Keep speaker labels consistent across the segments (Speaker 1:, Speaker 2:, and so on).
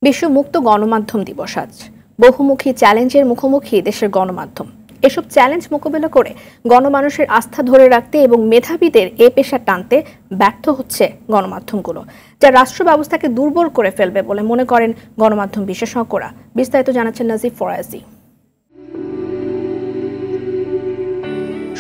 Speaker 1: বিশ্ব মুক্ত গণমাধ্যম দিবস আজ। বহুমুখী চ্যালেঞ্জের মুখোমুখি দেশের গণমাধ্যম। এসব চ্যালেঞ্জ মোকাবেলা করে গণমানুষের আস্থা ধরে রাখতে এবং মেধাবীদের এ পেশা টানতে ব্যর্থ হচ্ছে গণমাধ্যমগুলো, যা রাষ্ট্র ব্যবস্থাকে দুর্বল করে ফেলবে বলে মনে করেন গণমাধ্যম বিশেষজ্ঞরা। বিস্তারিত জানাচ্ছেন নাজিফ ফরাজি।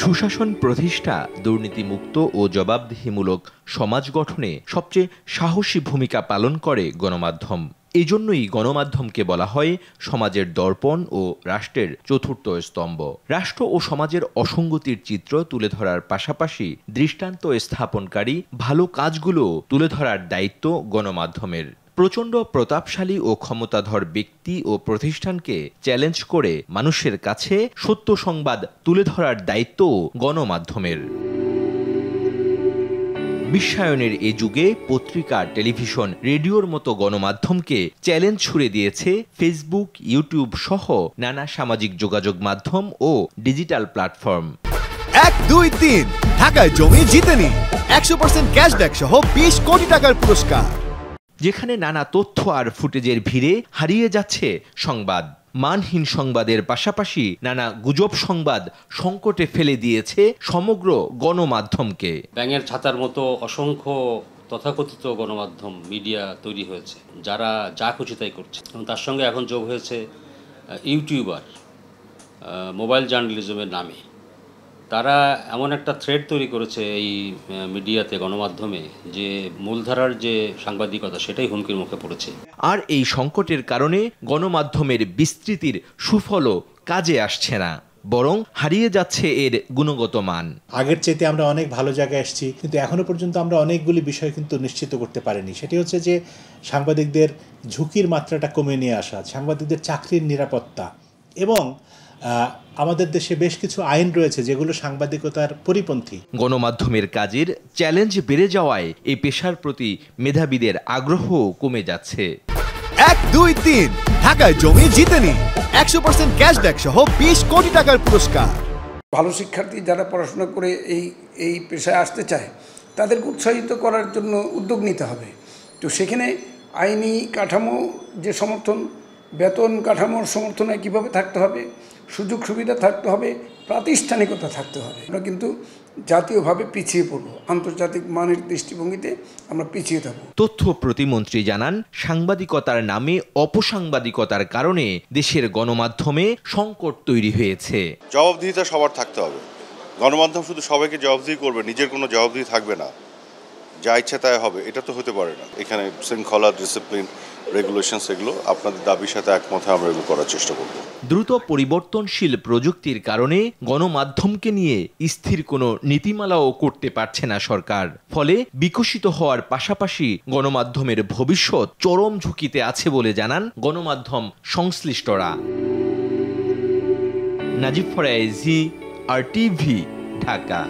Speaker 2: সুশাসন প্রতিষ্ঠা, দুর্নীতিমুক্ত ও জবাবদিহিমূলক সমাজ গঠনে সবচেয়ে সাহসী ভূমিকা পালন করে গণমাধ্যম। এজন্যই গণমাধ্যমকে বলা হয় সমাজের দর্পণ ও রাষ্ট্রের চতুর্থ স্তম্ভ। রাষ্ট্র ও সমাজের অসঙ্গতির চিত্র তুলে ধরার পাশাপাশি দৃষ্টান্ত স্থাপনকারী ভালো কাজগুলো তুলে ধরার দায়িত্ব গণমাধ্যমের। প্রচণ্ড প্রতাপশালী ও ক্ষমতাধর ব্যক্তি ও প্রতিষ্ঠানকে চ্যালেঞ্জ করে মানুষের কাছে সত্য সংবাদ তুলে ধরার দায়িত্ব গণমাধ্যমের। বিশ্বায়নের এ যুগে পত্রিকা, টেলিভিশন, রেডিওর মতো গণমাধ্যমকে চ্যালেঞ্জ ছুড়ে দিয়েছে ফেসবুক, ইউটিউব সহ নানা সামাজিক যোগাযোগ মাধ্যম ও ডিজিটাল প্ল্যাটফর্ম।
Speaker 3: 1, 2, 3 ঢাকায় জমি জিতে নিন 100% ক্যাশব্যাক সহ 20 কোটি টাকার পুরস্কার।
Speaker 2: যেখানে নানা তথ্য আর ফুটেজের ভিড়ে হারিয়ে যাচ্ছে সংবাদ। মানহীন সংবাদের পাশাপাশি নানা গুজব সংবাদ সংকটে ফেলে দিয়েছে সমগ্র গণমাধ্যমকে।
Speaker 4: ব্যাঙের ছাতার মতো অসংখ্য তথাকথিত গণমাধ্যম মিডিয়া তৈরি হয়েছে, যারা যা খুশি তাই করছে। এবং তার সঙ্গে এখন যোগ হয়েছে ইউটিউবার, মোবাইল জার্নালিজমের নামে। তারা এমন একটা থ্রেড তৈরি করেছে এই মিডিয়াতে, গণমাধ্যমে, যে মূলধারার যে সাংবাদিকতা সেটাই হুমকির মুখে পড়েছে।
Speaker 2: আর এই সংকটের কারণে গণমাধ্যমের বিস্তৃতির সুফলও কাজে আসছে না, বরং হারিয়ে যাচ্ছে এর গুণগত মান।
Speaker 5: আগের চাইতে আমরা অনেক ভালো জায়গায় এসেছি, কিন্তু এখনো পর্যন্ত আমরা অনেকগুলি বিষয় কিন্তু নিশ্চিত করতে পারিনি। সেটি হচ্ছে যে সাংবাদিকদের ঝুঁকির মাত্রাটা কমে নিয়ে আসা, সাংবাদিকদের চাকরির নিরাপত্তা, এবং আমাদের দেশে বেশ কিছু আইন রয়েছে যেগুলো সাংবাদিকতার পরিপন্থী।
Speaker 2: গণমাধ্যমের কাজের চ্যালেঞ্জ বেড়ে যাওয়ায় এই পেশার প্রতি মেধাবীদের আগ্রহ কমে যাচ্ছে।
Speaker 3: 1, 2, 3 ঢাকায় জমি জিতে নিন 100% ক্যাশব্যাক সহ 20 কোটি টাকার পুরস্কার।
Speaker 6: ভালো শিক্ষার্থী যারা পড়াশোনা করে এই পেশায় আসতে চায় তাদেরকে উৎসাহিত করার জন্য উদ্যোগ নিতে হবে। তো সেখানে আইনি কাঠামো যে সমর্থন, বেতন কাঠামোর সমর্থনে কীভাবে থাকতে হবে, সুযোগ সুবিধা থাকতে হবে, প্রাতিষ্ঠানিকতা থাকতে হবে। আমরা কিন্তু জাতীয়ভাবে পিছিয়ে পড়ব, আন্তর্জাতিক মানের দৃষ্টিভঙ্গিতে আমরা পিছিয়ে থাকব।
Speaker 2: তথ্য প্রতিমন্ত্রী জানান, সাংবাদিকতার নামে অপসাংবাদিকতার কারণে দেশের গণমাধ্যমে সংকট তৈরি হয়েছে।
Speaker 7: জবাবদিহিতা সবার থাকতে হবে। গণমাধ্যম শুধু সবাইকে জবাবদিহি করবে, নিজের কোনো জবাবদিহি থাকবে না, যা ইচ্ছা তাই হবে, এটা তো হতে পারে না। এখানে শৃঙ্খলা, ডিসিপ্লিন, রেগুলেশনস, এগুলো আপনাদের দাবির সাথে একমত হয়ে আমরা এগুলো করার চেষ্টা করব।
Speaker 2: দ্রুত পরিবর্তনশীল প্রযুক্তির কারণে গণমাধ্যমকে নিয়ে স্থির কোনো নীতিমালাও করতে পারছে না সরকার। ফলে বিকশিত হওয়ার পাশাপাশি গণমাধ্যমের ভবিষ্যৎ চরম ঝুঁকিতে আছে বলে জানান গণমাধ্যম সংশ্লিষ্টরা। নাজিফ ফরাজি, RTV, ঢাকা।